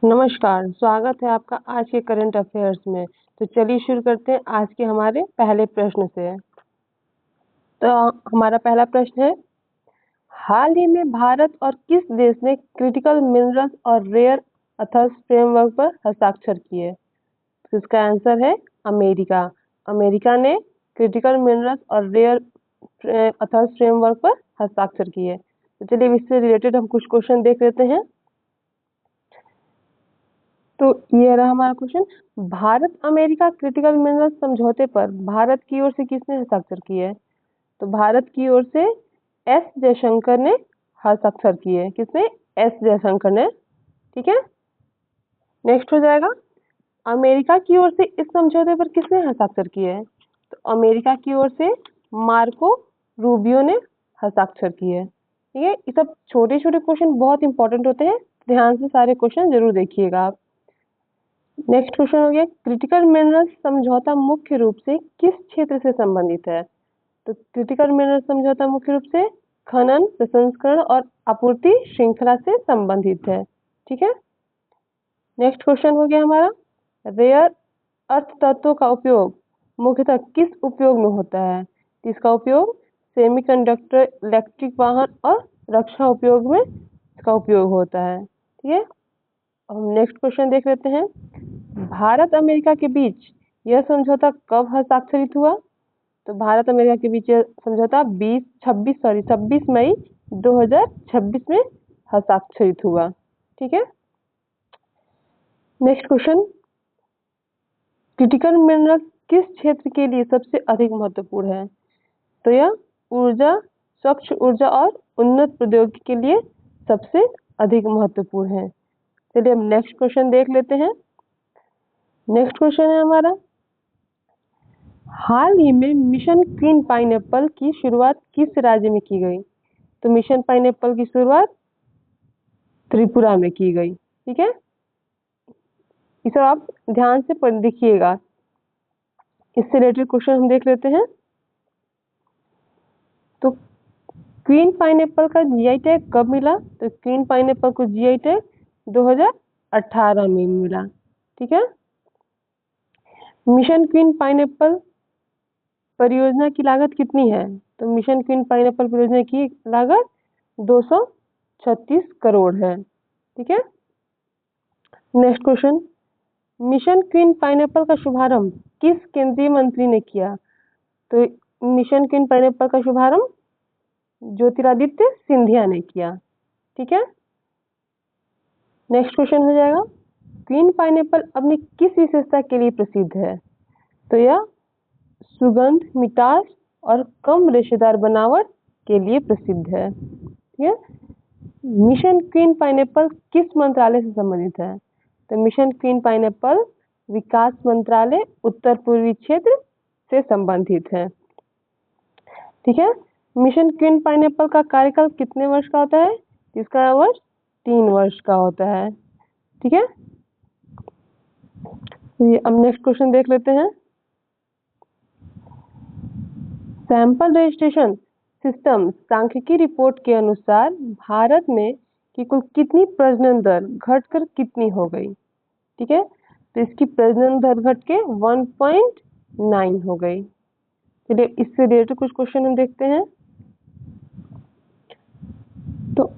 नमस्कार, स्वागत है आपका आज के करंट अफेयर्स में। तो चलिए शुरू करते हैं आज के हमारे पहले प्रश्न से। तो हमारा पहला प्रश्न है, हाल ही में भारत और किस देश ने क्रिटिकल मिनरल्स और रेयर अर्थ्स फ्रेमवर्क पर हस्ताक्षर किए? तो इसका आंसर है अमेरिका। अमेरिका ने क्रिटिकल मिनरल्स और रेयर अर्थ्स फ्रेमवर्क पर हस्ताक्षर किए। तो चलिए इससे रिलेटेड हम कुछ क्वेश्चन देख लेते हैं। तो ये रहा हमारा question, Bharat America critical minerals समझौते पर भारत की ओर से किसने हस्ताक्षर किए? तो भारत की ओर से एस जयशंकर ने हस्ताक्षर किए। किसने? एस जयशंकर ने। ठीक है, नेक्स्ट हो जाएगा, अमेरिका की ओर से इस समझौते पर किसने हस्ताक्षर किए? तो अमेरिका की ओर से मार्को रूबियो ने हस्ताक्षर किए। ठीक है, ये सब छोटे छोटे क्वेश्चन बहुत इंपॉर्टेंट होते हैं, ध्यान से सारे क्वेश्चन जरूर देखिएगा आप। नेक्स्ट क्वेश्चन हो गया, क्रिटिकल मिनरल्स समझौता मुख्य रूप से किस क्षेत्र से संबंधित है? तो क्रिटिकल मिनरल्स समझौता मुख्य रूप से खनन, प्रसंस्करण और आपूर्ति श्रृंखला से संबंधित है। ठीक है, नेक्स्ट क्वेश्चन हो गया हमारा, रेयर अर्थ तत्वों का उपयोग मुख्यतः किस उपयोग में होता है? इसका उपयोग सेमीकंडक्टर, इलेक्ट्रिक वाहन और रक्षा उपयोग में इसका उपयोग होता है। ठीक है, हम नेक्स्ट क्वेश्चन देख लेते हैं, भारत अमेरिका के बीच यह समझौता कब हस्ताक्षरित हुआ? तो भारत अमेरिका के बीच यह समझौता 26 मई 2026 में हस्ताक्षरित हुआ। ठीक है, नेक्स्ट क्वेश्चन, क्रिटिकल मिनरल्स किस क्षेत्र के लिए सबसे अधिक महत्वपूर्ण है? तो यह ऊर्जा, स्वच्छ ऊर्जा और उन्नत प्रौद्योगिकी के लिए सबसे अधिक महत्वपूर्ण है। चलिए हम नेक्स्ट क्वेश्चन देख लेते हैं। नेक्स्ट क्वेश्चन है हमारा, हाल ही में मिशन क्वीन पाइनएप्पल की शुरुआत किस राज्य में की गई? तो मिशन पाइनएप्पल की शुरुआत त्रिपुरा में की गई। ठीक है, इसे आप ध्यान से देखिएगा। इससे रिलेटेड क्वेश्चन हम देख लेते हैं। तो क्वीन पाइनएप्पल का जीआई टैग कब मिला? तो क्वीन पाइनएप्पल को जीआई टैग 2018 में मिला। ठीक है, मिशन क्वीन पाइनएप्पल परियोजना की लागत कितनी है? तो मिशन क्वीन पाइनएप्पल परियोजना की लागत 236 करोड़ है। ठीक है, next question, mission queen pineapple का शुभारंभ किस केंद्रीय मंत्री ने किया? तो मिशन क्वीन पाइनएप्पल का शुभारंभ ज्योतिरादित्य सिंधिया ने किया। ठीक है, नेक्स्ट क्वेश्चन हो जाएगा, क्वीन पाइनएप्पल अपनी किस विशेषता के लिए प्रसिद्ध है? तो यह सुगंध, मिठास और कम रेशेदार बनावट के लिए प्रसिद्ध है। ठीक है, मिशन क्वीन पाइनएप्पल किस मंत्रालय से संबंधित है? तो मिशन क्वीन पाइनएप्पल विकास मंत्रालय उत्तर पूर्वी क्षेत्र से संबंधित है। ठीक है, मिशन क्वीन पाइनएप्पल का कार्यकाल कितने वर्ष का होता है? इसका वर्ष 3 वर्ष का होता है। ठीक है, अब नेक्स्ट क्वेश्चन देख लेते हैं, सैंपल रजिस्ट्रेशन सिस्टम सांख्यिकी रिपोर्ट के अनुसार भारत में की कुल कितनी प्रजनन दर घटकर कितनी हो गई? ठीक है, तो इसकी प्रजनन दर घट के 1.9 हो गई। चलिए इससे रिलेटेड कुछ क्वेश्चन हम देखते हैं। तो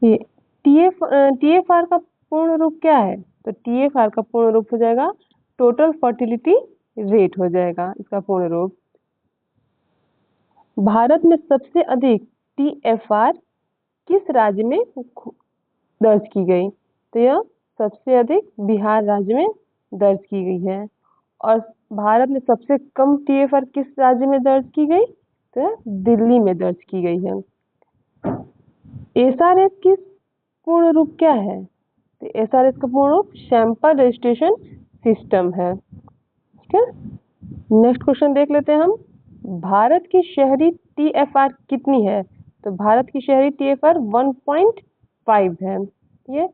ये टीएफआर का पूर्ण रूप क्या है? तो टीएफआर का पूर्ण रूप हो जाएगा टोटल फर्टिलिटी रेट हो जाएगा इसका पूर्ण रूप। भारत में सबसे अधिक टीएफआर किस राज्य में दर्ज की गई? तो यह सबसे अधिक बिहार राज्य में दर्ज की गई है। और भारत में सबसे कम टीएफआर किस राज्य में दर्ज की गई? तो यह दिल्ली में दर्ज की गई है। एसआरएस की पूर्ण रूप क्या है? तो एसआरएस का पूर्ण रूप सैंपल रजिस्ट्रेशन सिस्टम है। ठीक है, नेक्स्ट क्वेश्चन देख लेते हैं हम, भारत की शहरी टीएफआर कितनी है? तो भारत की शहरी टीएफआर 1.5 है। ठीक है,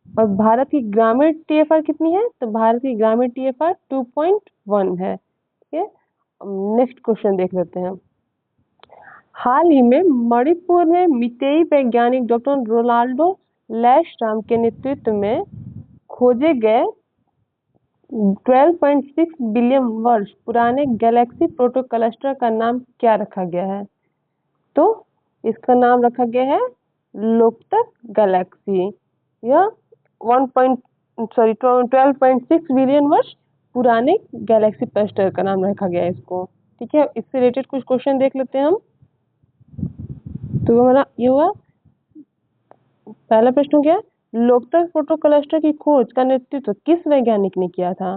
और भारत की ग्रामीण टीएफआर कितनी है? तो भारत की ग्रामीण टीएफआर 2.1 है। ठीक है, नेक्स्ट क्वेश्चन देख लेते हैं, हाल ही में मणिपुर में मितेई वैज्ञानिक डॉक्टर रोनाल्डो लैशराम के नेतृत्व में खोजे गए 12.6 बिलियन वर्ष पुराने गैलेक्सी प्रोटोक्लस्टर का नाम क्या रखा गया है? तो इसका नाम रखा गया है लोकतक गैलेक्सी। यह 12.6 बिलियन वर्ष पुराने गैलेक्सी क्लस्टर का नाम रखा गया है इसको। ठीक है, इससे रिलेटेड कुछ क्वेश्चन देख लेते हैं हम। तो हमारा ये हुआ पहला प्रश्न, हो गया लोकतक प्रोटोक्लस्टर की खोज का नेतृत्व किस वैज्ञानिक ने किया था?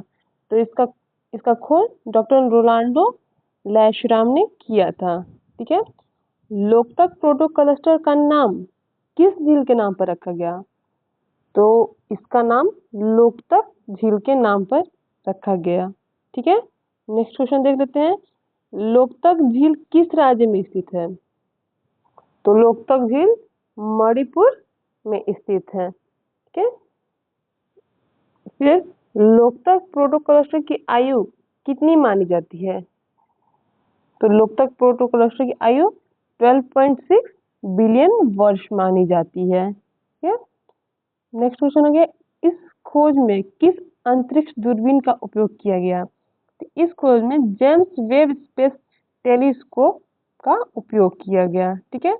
तो इसका खोज डॉक्टर रोनाल्डो लैशराम ने किया था। ठीक है, लोकतक प्रोटोक्लस्टर का नाम किस झील के नाम पर रखा गया? तो इसका नाम लोकतक झील के नाम पर रखा गया। ठीक है, नेक्स्ट क्वेश्चन देख लेते हैं। लोकतक झील किस राज्य में स्थित है? तो लोकतक झील मणिपुर में स्थित है। ठीक है, फिर लोकतक प्रोटोक्लस्टर की आयु कितनी मानी जाती है? तो लोकतक प्रोटोक्लस्टर की आयु 12.6 बिलियन वर्ष मानी जाती है। ठीक है, नेक्स्ट क्वेश्चन हो गया इस खोज में किस अंतरिक्ष दूरबीन का उपयोग किया गया? तो इस खोज में जेम्स वेब स्पेस टेलीस्कोप का उपयोग किया गया। ठीक है,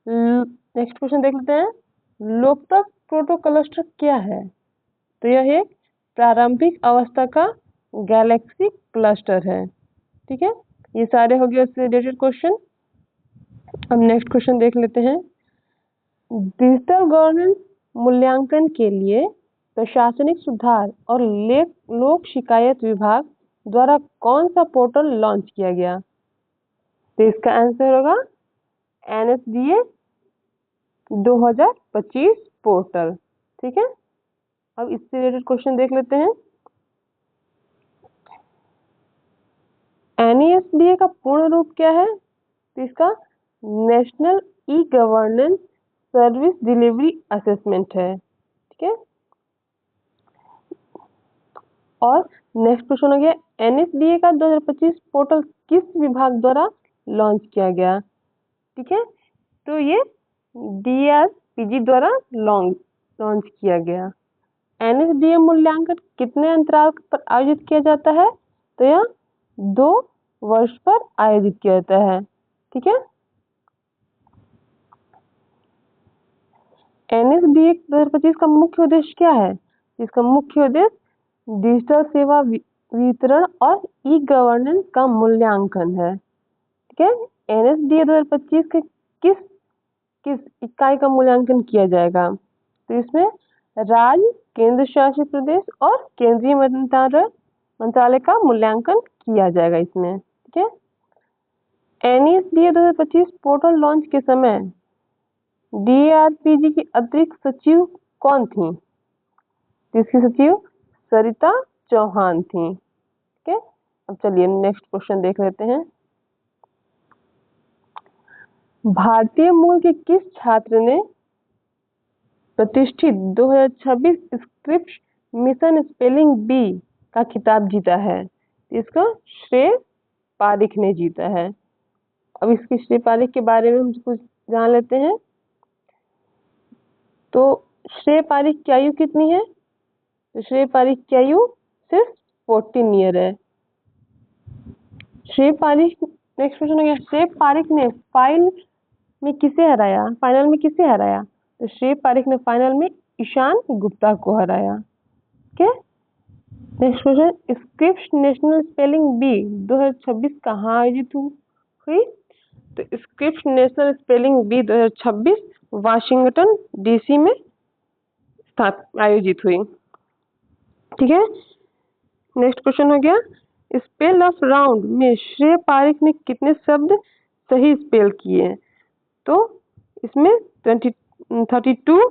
नेक्स्ट क्वेश्चन देख लेते हैं। लोकतक प्रोटोक्लस्टर क्या है? तो यह एक प्रारंभिक अवस्था का गैलेक्सी क्लस्टर है। ठीक है, ये सारे हो गए उससे रिलेटेड क्वेश्चन। अब नेक्स्ट क्वेश्चन देख लेते हैं। डिजिटल गवर्नेंस मूल्यांकन के लिए प्रशासनिक सुधार और लोक शिकायत विभाग द्वारा कौन सा पोर्टल लॉन्च किया गया? तो इसका आंसर होगा NSDA 2025 पोर्टल। ठीक है, अब इससे रिलेटेड क्वेश्चन देख लेते हैं। NESDA का पूर्ण रूप क्या है? तो इसका national e governance service delivery assessment है। ठीक है, और नेक्स्ट क्वेश्चन हो गया NSDA का 2025 पोर्टल किस विभाग द्वारा लॉन्च किया गया? ठीक है, तो ये DRPG द्वारा लॉन्च किया गया। NSDA मूल्यांकन कितने अंतराल पर आयोजित किया जाता है? तो यह 2 वर्ष पर आयोजित किया जाता है। ठीक है, NSDA 2025 का मुख्य उद्देश्य क्या है? इसका मुख्य उद्देश्य डिजिटल सेवा वितरण और ई गवर्नेंस का मूल्यांकन है। ठीक है, NSDA 2025 के किस इकाई का मूल्यांकन किया जाएगा? तो इसमें राज्य, केंद्र शासित प्रदेश और केंद्रीय मंत्रालय का मूल्यांकन किया जाएगा इसमें। ठीक है, NSDA 2025 पोर्टल लॉन्च के समय DRPG की अतिरिक्त सचिव कौन थी? इसकी सचिव सरिता चौहान थी। ठीक है, अब चलिए नेक्स्ट क्वेश्चन देख लेते हैं। भारतीय मूल के किस छात्र ने प्रतिष्ठित 2026 स्क्रिप्स मिशन स्पेलिंग बी का खिताब जीता है? इसका श्रेय पारिख ने जीता है। अब इसकी श्रेय पारिख के बारे में हम कुछ जान लेते हैं। तो श्रेय पारिख की आयु कितनी है? तो श्रेय पारिख की आयु सिर्फ 14 ईयर है। श्रेय पारिख, नेक्स्ट क्वेश्चन हो गया श्रेय पारिख ने फाइनल में किसे हराया? तो श्रेय पारिख ने फाइनल में ईशान गुप्ता को हराया। ठीक है, next question Scripps National Spelling Bee 2026 कहाँ आयोजित हुई? तो Scripps National Spelling Bee 2026 Washington DC में आयोजित हुई। ठीक है, नेक्स्ट क्वेश्चन हो गया स्पेल ऑफ राउंड में श्रेय पारिख ने कितने शब्द सही स्पेल किए? तो इसमें 32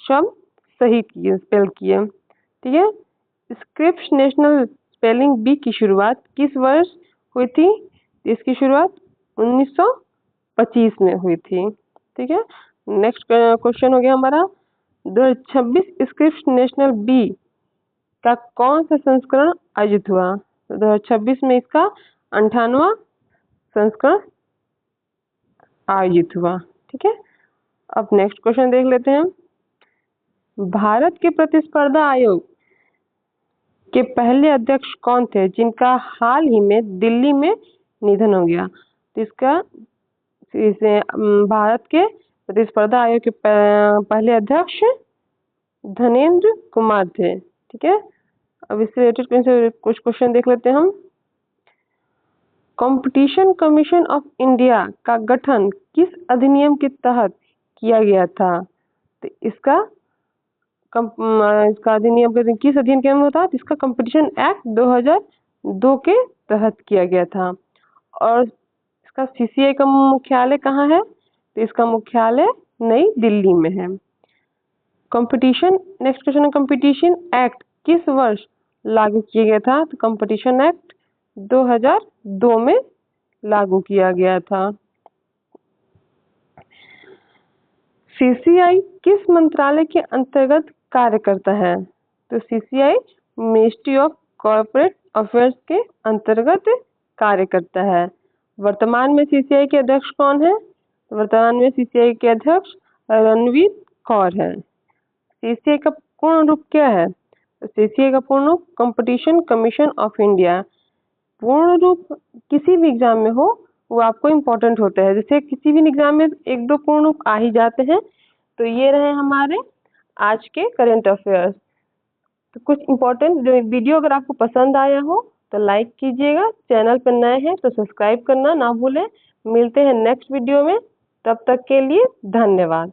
शब्द सही स्पेल किए। ठीक है, स्क्रिप्स नेशनल स्पेलिंग बी की शुरुआत किस वर्ष हुई थी? इसकी शुरुआत 1925 में हुई थी। ठीक है, नेक्स्ट क्वेश्चन हो गया हमारा 2026 स्क्रिप्स नेशनल बी का कौन सा संस्करण आयोजित हुआ? 2026 में इसका 98वां संस्करण आयोजित हुआ। ठीक है, अब नेक्स्ट क्वेश्चन देख लेते हैं। भारत के प्रतिस्पर्धा आयोग के पहले अध्यक्ष कौन थे जिनका हाल ही में दिल्ली में निधन हो गया? तो भारत के प्रतिस्पर्धा आयोग के पहले अध्यक्ष धनेंद्र कुमार थे। ठीक है, अब इससे रिलेटेड कुछ क्वेश्चन देख लेते हैं हम। कंपटीशन कमीशन ऑफ इंडिया का गठन किस अधिनियम के तहत किया गया था? तो इसका अधिनियम किस अधिनियम के तहत? इसका कंपटीशन एक्ट 2002 के तहत किया गया था। और इसका सीसीआई का मुख्यालय कहाँ है? तो इसका मुख्यालय नई दिल्ली में है। कंपटीशन, नेक्स्ट क्वेश्चन है, कंपटीशन एक्ट किस वर्ष लागू किया गया था? तो कंपटीशन एक्ट 2002 में लागू किया गया था। सीसीआई किस मंत्रालय के अंतर्गत कार्य करता है? तो CCI ministry of corporate affairs के अंतर्गत कार्य करता है। वर्तमान में सीसीआई के अध्यक्ष कौन है? वर्तमान में सीसीआई के अध्यक्ष रणवीर कौर है। सीसीआई का पूर्ण रूप क्या है? सीसीआई का पूर्ण रूप कंपटीशन कमीशन ऑफ इंडिया। पूर्ण रूप किसी भी एग्जाम में हो वो आपको इम्पोर्टेंट होता है, जैसे किसी भी एग्जाम में एक दो पूर्ण रूप आ ही जाते हैं। तो ये रहे हमारे आज के करंट अफेयर्स। तो कुछ इम्पोर्टेंट जो वीडियो अगर आपको पसंद आया हो तो लाइक कीजिएगा, चैनल पर नए हैं तो सब्सक्राइब करना ना भूलें। मिलते हैं नेक्स्ट वीडियो में, तब तक के लिए धन्यवाद।